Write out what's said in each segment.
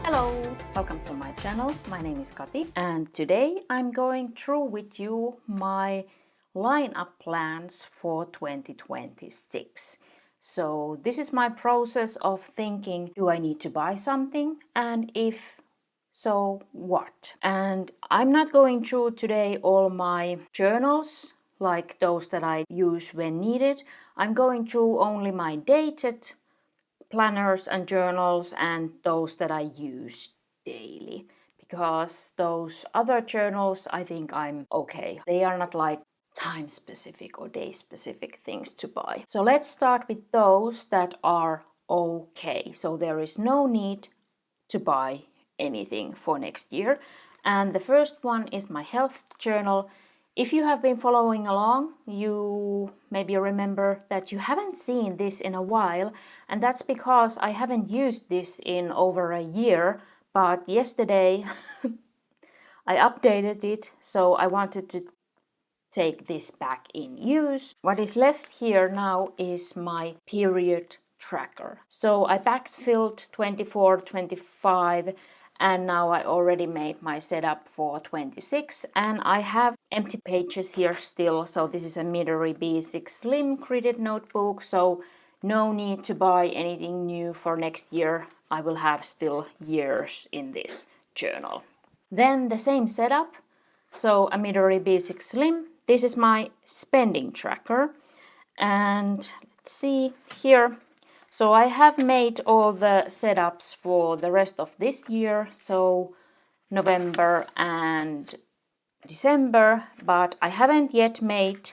Hello, welcome to my channel. My name is Kati and today I'm going through with you my lineup plans for 2026. So this is my process of thinking, do I need to buy something, and if so, what? And I'm not going through today all my journals like those that I use when needed. I'm going through only my dated planners and journals and those that I use daily, because those other journals I think I'm okay. They are not like time specific or day specific things to buy. So let's start with those that are okay. So there is no need to buy anything for next year. And the first one is my health journal. If you have been following along, you maybe remember that you haven't seen this in a while, and that's because I haven't used this in over a year, but yesterday I updated it, so I wanted to take this back in use. What is left here now is my period tracker. So I backfilled 24, 25, and now I already made my setup for 26, and I have empty pages here still. So this is a Midori B6 Slim Credit notebook, so no need to buy anything new for next year. I will have still years in this journal. Then the same setup, so a Midori B6 Slim. This is my spending tracker, and let's see here. So I have made all the setups for the rest of this year, so November and December, but I haven't yet made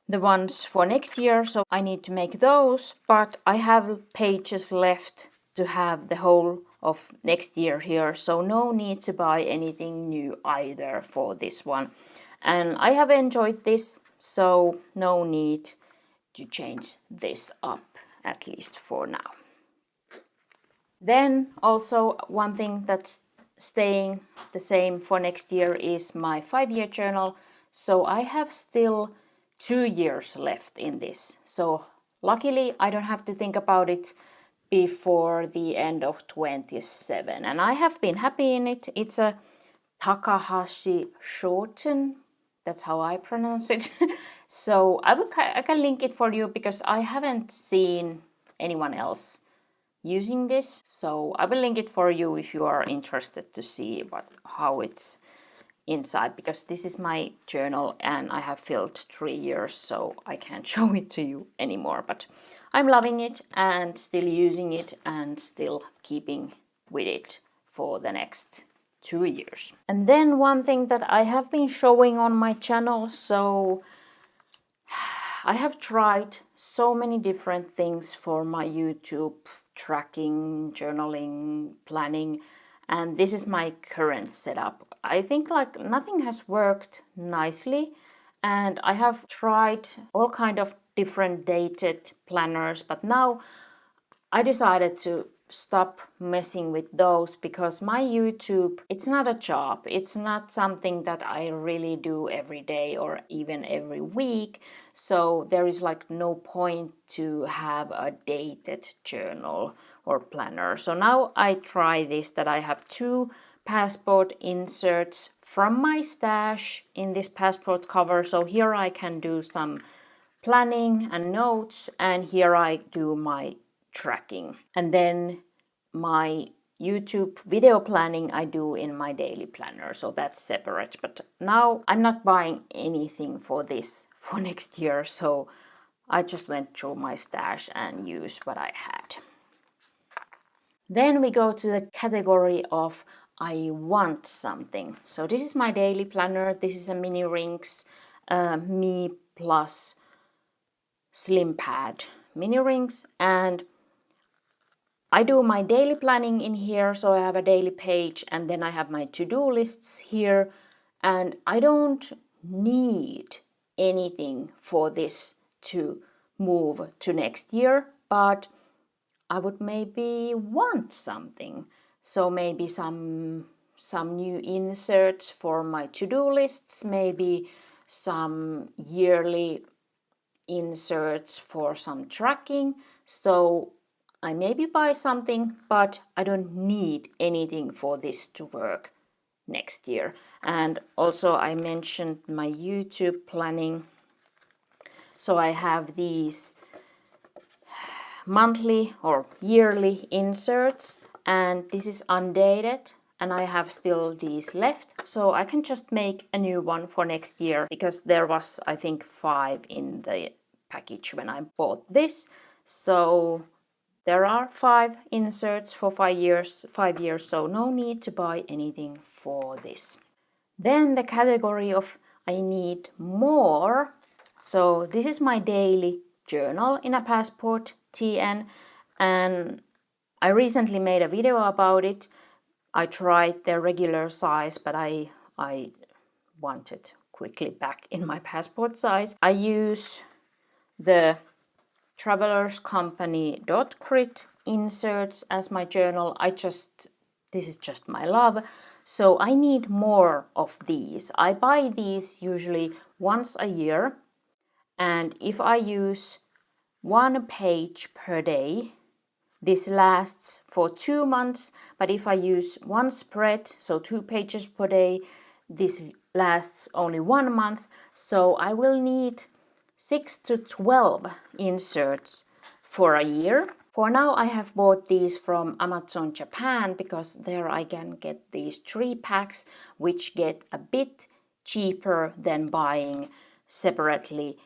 the ones for next year, so I need to make those, but I have pages left to have the whole of next year here, so no need to buy anything new either for this one. And I have enjoyed this, so no need to change this up, at least for now. Then also one thing that's staying the same for next year is my 5-year journal. So I have still 2 years left in this. So luckily I don't have to think about it before the end of 27. And I have been happy in it. It's a Takahashi Shoten. That's how I pronounce it. So I can link it for you because I haven't seen anyone else using this. So I will link it for you if you are interested to see how it's inside, because this is my journal and I have filled 3 years, so I can't show it to you anymore. But I'm loving it and still using it and still keeping with it for the next 2 years. And then one thing that I have been showing on my channel, so I have tried so many different things for my YouTube tracking, journaling, planning, and this is my current setup. I think like nothing has worked nicely, and I have tried all kind of different dated planners, but now I decided to stop messing with those because my YouTube, it's not a job. It's not something that I really do every day or even every week. So there is like no point to have a dated journal or planner. So now I try this, that I have 2 passport inserts from my stash in this passport cover. So here I can do some planning and notes, and here I do my tracking. And then my YouTube video planning I do in my daily planner, so that's separate. But now I'm not buying anything for this for next year, so I just went through my stash and used what I had. Then we go to the category of I want something. So this is my daily planner. This is a mini rings MeePlus slim pad mini rings, and I do my daily planning in here. So I have a daily page and then I have my to-do lists here, and I don't need anything for this to move to next year, but I would maybe want something. So maybe some new inserts for my to-do lists, maybe some yearly inserts for some tracking. So I maybe buy something, but I don't need anything for this to work next year. And also I mentioned my YouTube planning. So I have these monthly or yearly inserts, and this is undated, and I have still these left, so I can just make a new one for next year, because there was, I think, 5 in the package when I bought this. So there are 5 inserts for 5 years, so no need to buy anything for this. Then the category of I need more. So this is my daily journal in a Passport TN, and I recently made a video about it. I tried the regular size, but I want it quickly back in my Passport size. I use the Travelers Company .crit inserts as my journal. This is just my love. So I need more of these. I buy these usually once a year, and if I use 1 page per day, this lasts for 2 months. But if I use 1 spread, so 2 pages per day, this lasts only 1 month. So I will need 6 to 12 inserts for a year. For now I have bought these from Amazon Japan, because there I can get these 3 packs, which get a bit cheaper than buying separately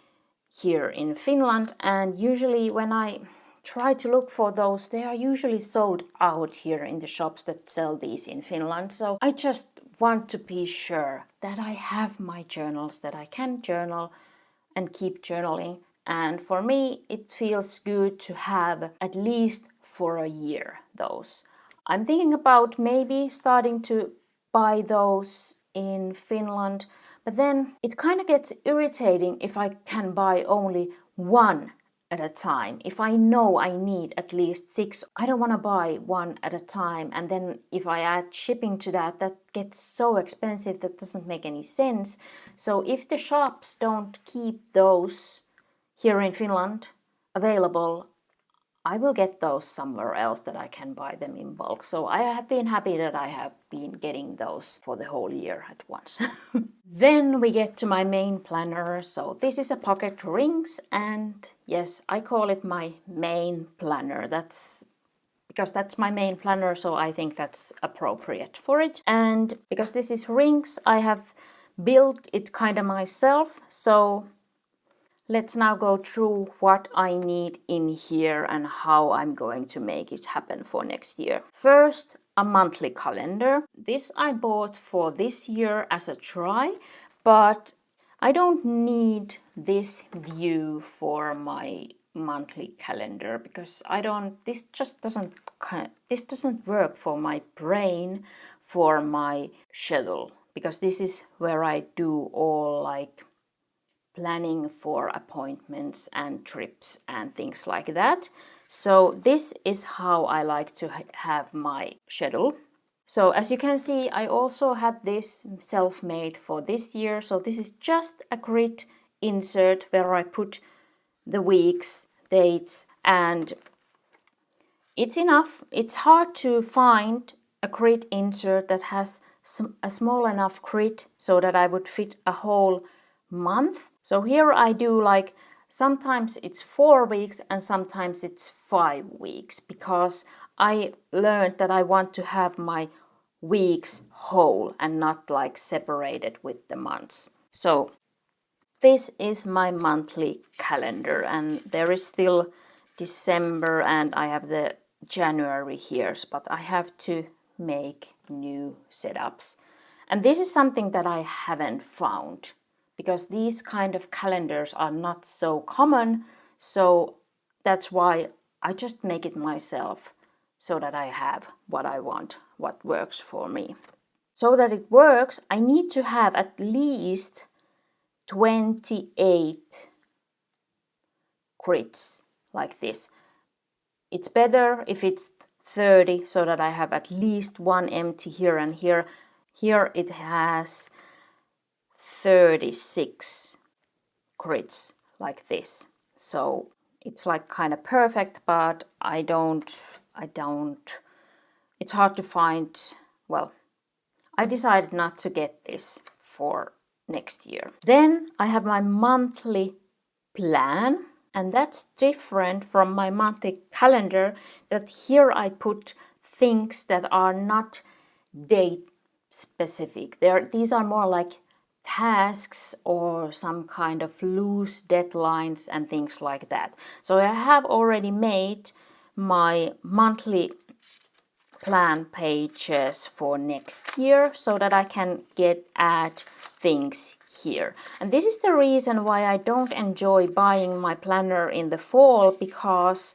here in Finland. And usually when I try to look for those, they are usually sold out here in the shops that sell these in Finland. So I just want to be sure that I have my journals, that I can journal and keep journaling. And for me, it feels good to have at least for a year those. I'm thinking about maybe starting to buy those in Finland, but then it kind of gets irritating if I can buy only 1 at a time. If I know I need at least 6, I don't want to buy 1 at a time. And then if I add shipping to that, that gets so expensive, that doesn't make any sense. So if the shops don't keep those here in Finland available, I will get those somewhere else that I can buy them in bulk. So I have been happy that I have been getting those for the whole year at once. Then we get to my main planner. So this is a pocket rings, and yes, I call it my main planner. That's because that's my main planner, so I think that's appropriate for it. And because this is rings, I have built it kind of myself. So let's now go through what I need in here and how I'm going to make it happen for next year. First, a monthly calendar. This I bought for this year as a try, but I don't need this view for my monthly calendar, because this doesn't work for my brain, for my schedule, because this is where I do all like planning for appointments and trips and things like that. So this is how I like to have my schedule. So as you can see, I also had this self-made for this year. So this is just a grid insert where I put the weeks, dates, and it's enough. It's hard to find a grid insert that has a small enough grid so that I would fit a whole month. So here I do like sometimes it's 4 weeks and sometimes it's 5 weeks, because I learned that I want to have my weeks whole and not like separated with the months. So this is my monthly calendar, and there is still December and I have the January here, but I have to make new setups. And this is something that I haven't found, because these kind of calendars are not so common. So that's why I just make it myself, so that I have what I want, what works for me. So that it works, I need to have at least 28 grids like this. It's better if it's 30, so that I have at least 1 empty here and here. Here it has 36 grids like this. So it's like kind of perfect, but I don't, it's hard to find, well, I decided not to get this for next year. Then I have my monthly plan, and that's different from my monthly calendar, that here I put things that are not date specific. These are more like tasks or some kind of loose deadlines and things like that. So I have already made my monthly plan pages for next year so that I can add things here. And this is the reason why I don't enjoy buying my planner in the fall, because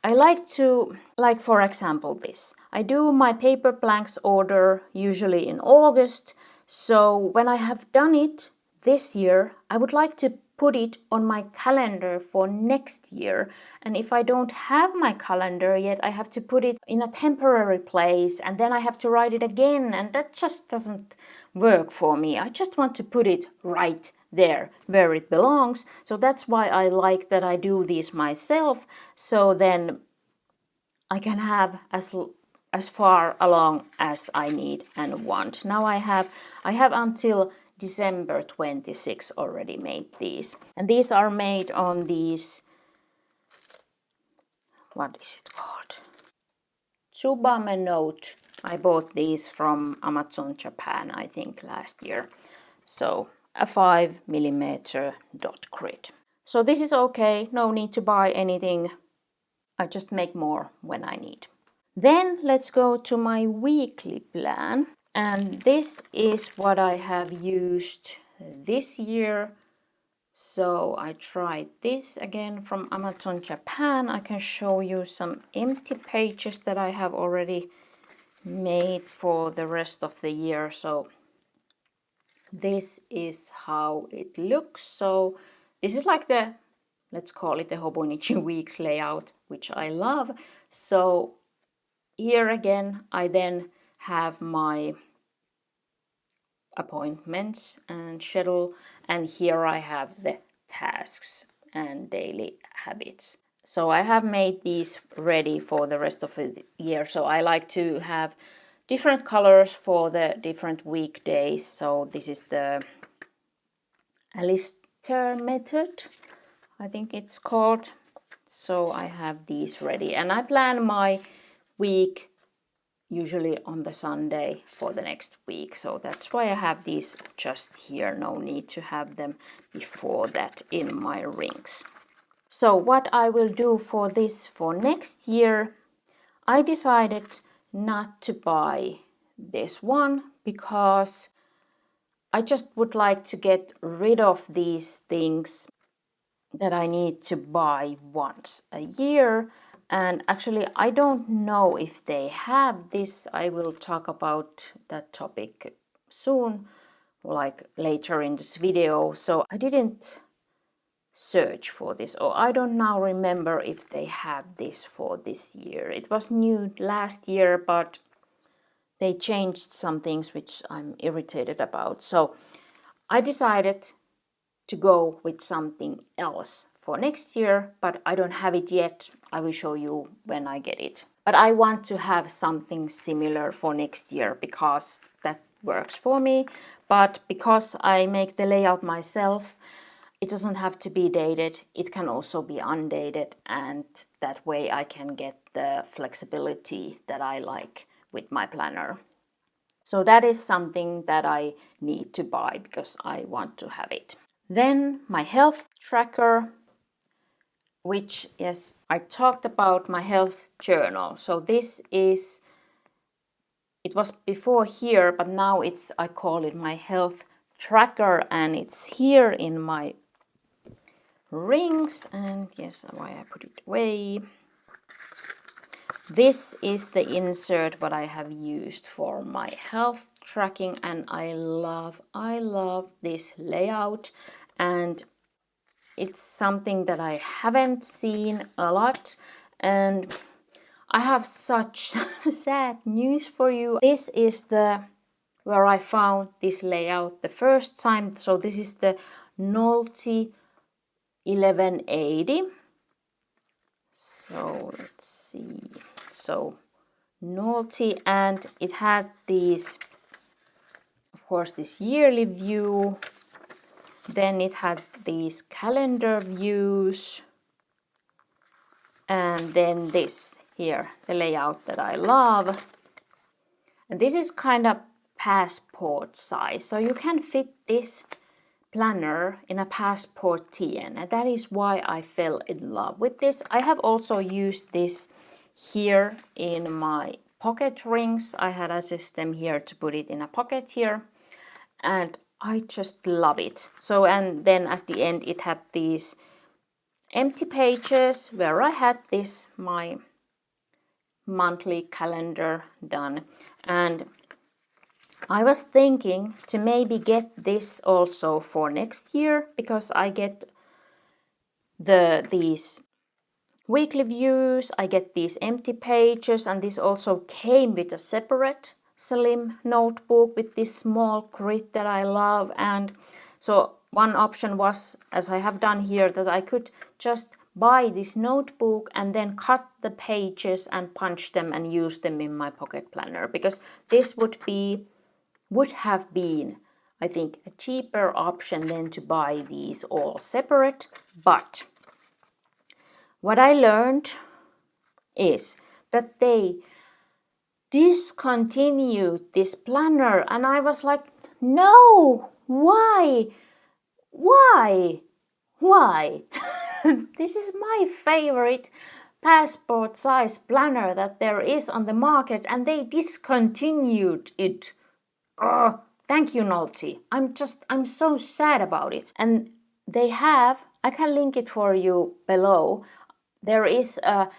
I like to, like for example this, I do my paper blanks order usually in August. So when I have done it this year, I would like to put it on my calendar for next year. And if I don't have my calendar yet, I have to put it in a temporary place and then I have to write it again, and that just doesn't work for me. I just want to put it right there where it belongs. So that's why I like that I do these myself, so then I can have as far along as I need and want. Now I have until December 26 already made these. And these are made on these, what is it called? Tsubame Note. I bought these from Amazon Japan, I think last year. So a 5mm dot grid. So this is okay, no need to buy anything. I just make more when I need. Then let's go to my weekly plan. And this is what I have used this year. So I tried this again from Amazon Japan. I can show you some empty pages that I have already made for the rest of the year. So this is how it looks. So this is like the, let's call it the Hobonichi Weeks layout, which I love. So here again, I then have my appointments and schedule, and here I have the tasks and daily habits. So I have made these ready for the rest of the year. So I like to have different colors for the different weekdays. So this is the Alistair method, I think it's called. So I have these ready, and I plan my week usually on the Sunday for the next week. So that's why I have these just here. No need to have them before that in my rings. So what I will do for this for next year, I decided not to buy this one because I just would like to get rid of these things that I need to buy once a year. And actually, I don't know if they have this. I will talk about that topic soon, like later in this video. So I didn't search for this, or I don't now remember if they have this for this year. It was new last year, but they changed some things which I'm irritated about. So I decided to go with something else for next year, but I don't have it yet. I will show you when I get it. But I want to have something similar for next year because that works for me. But because I make the layout myself, it doesn't have to be dated. It can also be undated, and that way I can get the flexibility that I like with my planner. So that is something that I need to buy because I want to have it. Then my health tracker, which is, I talked about my health journal. So this is, it was before here, but now it's, I call it my health tracker, and it's here in my rings. And yes, why I put it away. This is the insert what I have used for my health tracking, and I love this layout, and it's something that I haven't seen a lot, and I have such sad news for you. This is the where I found this layout the first time. So this is the Nolty 1180. So let's see. So Nolty, and it had these, of course, this yearly view. Then it had these calendar views. And then this here, the layout that I love. And this is kind of passport size. So you can fit this planner in a passport TN, and that is why I fell in love with this. I have also used this here in my pocket rings. I had a system here to put it in a pocket here, and I just love it. So, and then at the end it had these empty pages where I had this, my monthly calendar done. And I was thinking to maybe get this also for next year, because I get these weekly views, I get these empty pages, and this also came with a separate slim notebook with this small grid that I love. And so one option was, as I have done here, that I could just buy this notebook and then cut the pages and punch them and use them in my pocket planner, because this would have been, I think, a cheaper option than to buy these all separate. But what I learned is that they discontinued this planner, and I was like, no, why? This is my favorite passport size planner that there is on the market, and they discontinued it. Oh, thank you, Nolty. I'm so sad about it. And they have, I can link it for you below. There is a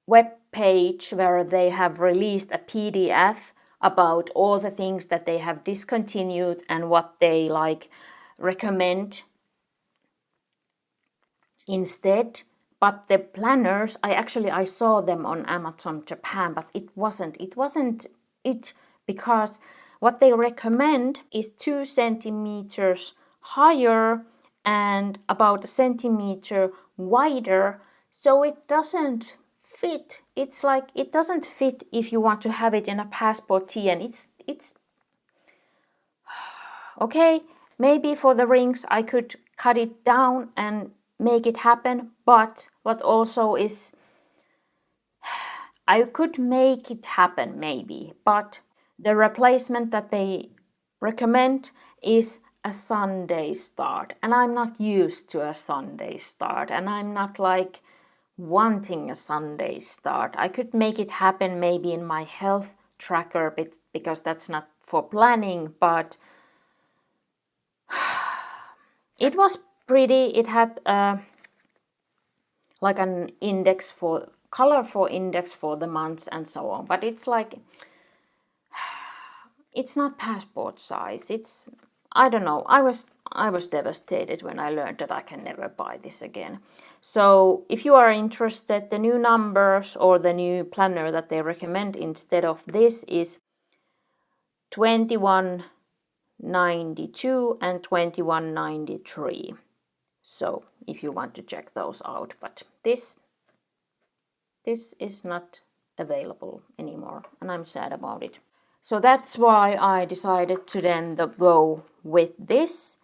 web page where they have released a PDF about all the things that they have discontinued and what they recommend instead. But the planners, I saw them on Amazon Japan, but it wasn't it, because what they recommend is 2 centimeters higher and about a centimeter wider, so it doesn't fit. It's like it doesn't fit if you want to have it in a passport tee, and it's okay. Maybe for the rings I could cut it down and make it happen, but what also is, I could make it happen maybe, but the replacement that they recommend is a Sunday start, and I'm not used to a Sunday start, and I'm not like wanting a Sunday start. I could make it happen maybe in my health tracker bit, because that's not for planning, but it was pretty. It had like an index for colorful index for the months and so on, but it's like, it's not passport size. It's, I don't know. I was devastated when I learned that I can never buy this again. So if you are interested, the new numbers or the new planner that they recommend instead of this is 2192 and 2193. So if you want to check those out, but this is not available anymore, and I'm sad about it. So that's why I decided to then go with this.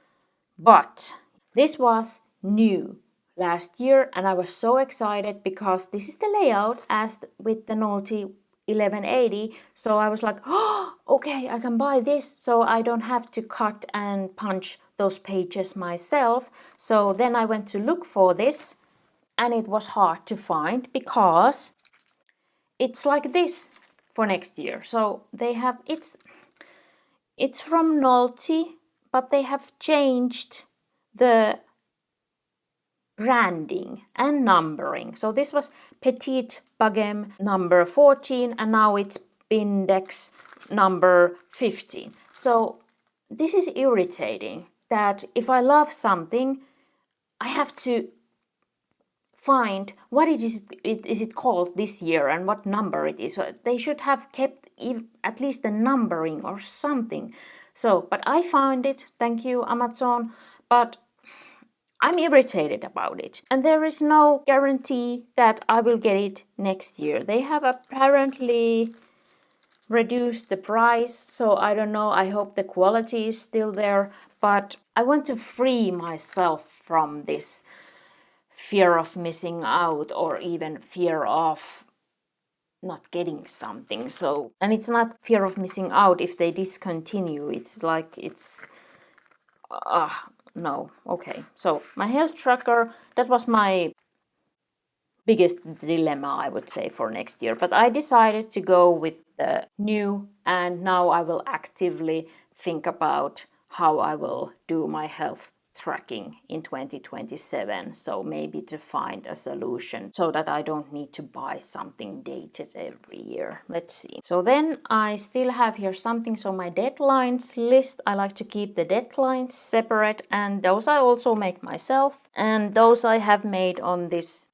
But this was new last year, and I was so excited because this is the layout as with the Nolty 1180. So I was like, oh, okay, I can buy this, so I don't have to cut and punch those pages myself. So then I went to look for this, and it was hard to find because it's like this for next year. So they have, it's from Nolty, but they have changed the branding and numbering. So this was Petite Bagem number 14, and now it's Bindex number 15. So this is irritating, that if I love something, I have to find what is it called this year and what number it is. So they should have kept at least the numbering or something. So, but I found it, thank you Amazon, but I'm irritated about it. And there is no guarantee that I will get it next year. They have apparently reduced the price, so I don't know. I hope the quality is still there, but I want to free myself from this fear of missing out or even fear of not getting something. So, and it's not fear of missing out if they discontinue. It's like it's no. Okay. So, my health tracker, that was my biggest dilemma, I would say, for next year. But I decided to go with the new, and now I will actively think about how I will do my health tracking in 2027. So maybe to find a solution so that I don't need to buy something dated every year. Let's see. So then I still have here something. So my deadlines list, I like to keep the deadlines separate, and those I also make myself. And those I have made on this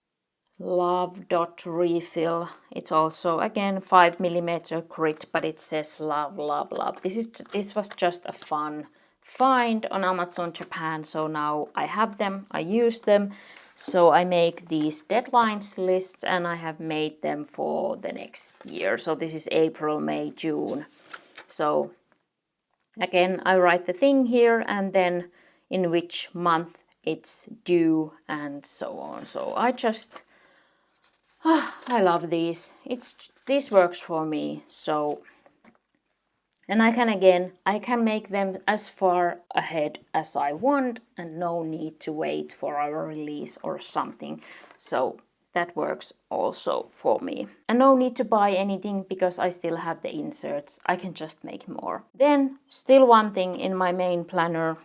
Love dot refill. It's also again 5mm grit, but it says love, love, love. This was just a fun find on Amazon Japan, so now I have them, I use them. So I make these deadlines lists, and I have made them for the next year. So this is April, May, June. So again, I write the thing here and then in which month it's due and so on. So I just I love these. This works for me. So, and I can make them as far ahead as I want, and no need to wait for a release or something. So that works also for me. And no need to buy anything because I still have the inserts. I can just make more. Then still one thing in my main planner,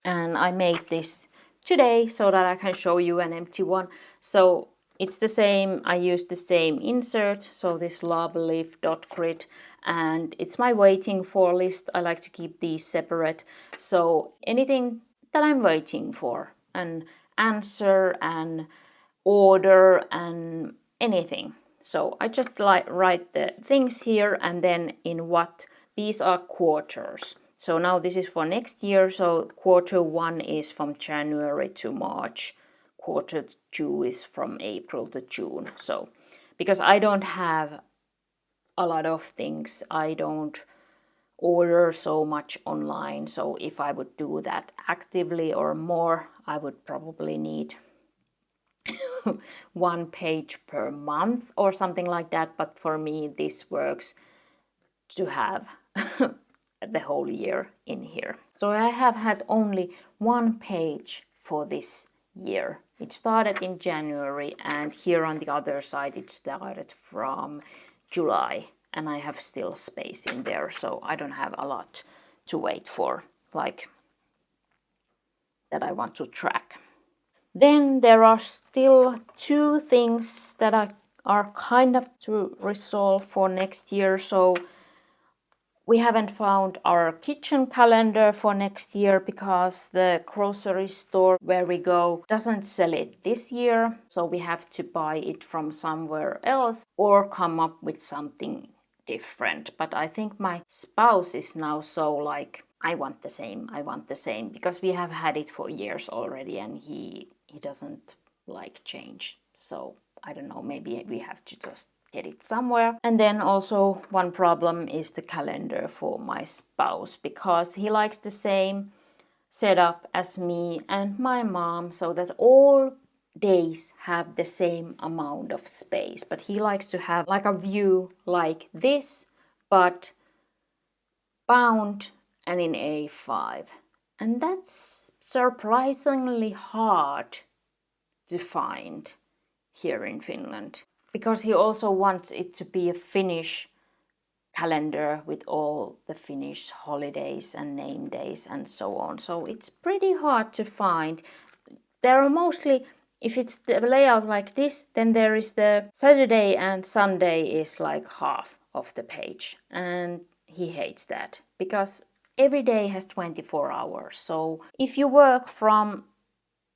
and I made this today so that I can show you an empty one. So it's the same, I use the same insert, so this lovelive.grid, and it's my waiting for list. I like to keep these separate. So anything that I'm waiting for, an answer, an order, and anything. So I just write the things here, and then in what, these are quarters. So now this is for next year, so quarter 1 is from January to March. Quarter 2 is from April to June. So because I don't have a lot of things, I don't order so much online. So if I would do that actively or more, I would probably need 1 page per month or something like that. But for me, this works to have the whole year in here. So I have had only 1 page for this year. It started in January, and here on the other side it started from July, and I have still space in there, so I don't have a lot to wait for, like that I want to track. Then there are still 2 things that are kind of to resolve for next year. So we haven't found our kitchen calendar for next year because the grocery store where we go doesn't sell it this year. So we have to buy it from somewhere else or come up with something different. But I think my spouse is now so like, I want the same, because we have had it for years already, and he doesn't like change. So I don't know, maybe we have to just get it somewhere. And then also one problem is the calendar for my spouse, because he likes the same setup as me and my mom, so that all days have the same amount of space. But he likes to have like a view like this, but bound and in A5. And that's surprisingly hard to find here in Finland, because he also wants it to be a Finnish calendar with all the Finnish holidays and name days and so on. So it's pretty hard to find. There are mostly, if it's the layout like this, then there is the Saturday and Sunday is like half of the page, and he hates that because every day has 24 hours. So if you work from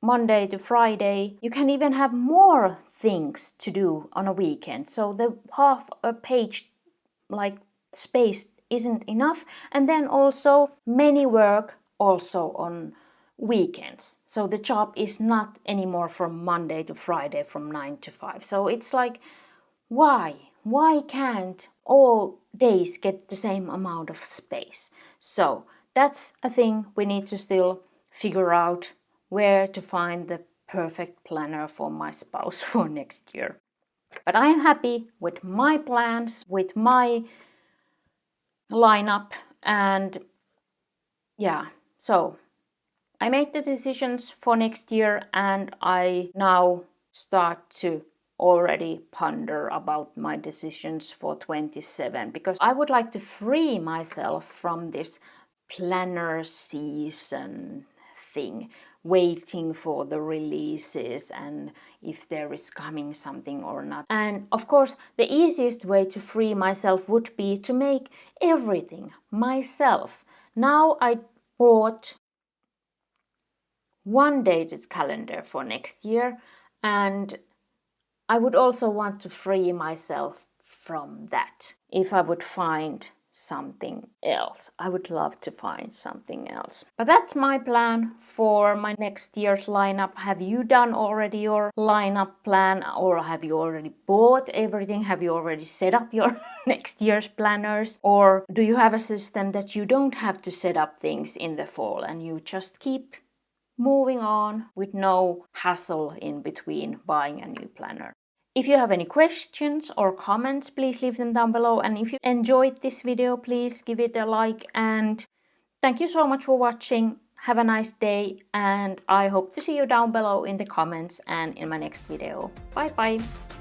Monday to Friday, you can even have more things to do on a weekend. So the half a page like space isn't enough. And then also many work also on weekends. So the job is not anymore from Monday to Friday from 9 to 5. So it's like, why? Why can't all days get the same amount of space? So that's a thing we need to still figure out, where to find the perfect planner for my spouse for next year. But I'm happy with my plans, with my lineup, and yeah, so I made the decisions for next year, and I now start to already ponder about my decisions for 27, because I would like to free myself from this planner season thing, waiting for the releases and if there is coming something or not. And of course, the easiest way to free myself would be to make everything myself. Now I bought one dated calendar for next year, and I would also want to free myself from that. If I would find something else, I would love to find something else. But that's my plan for my next year's lineup. Have you done already your lineup plan, or have you already bought everything? Have you already set up your next year's planners? Or do you have a system that you don't have to set up things in the fall and you just keep moving on with no hassle in between buying a new planner? If you have any questions or comments, please leave them down below. And if you enjoyed this video, please give it a like. And thank you so much for watching. Have a nice day, and I hope to see you down below in the comments and in my next video. Bye bye!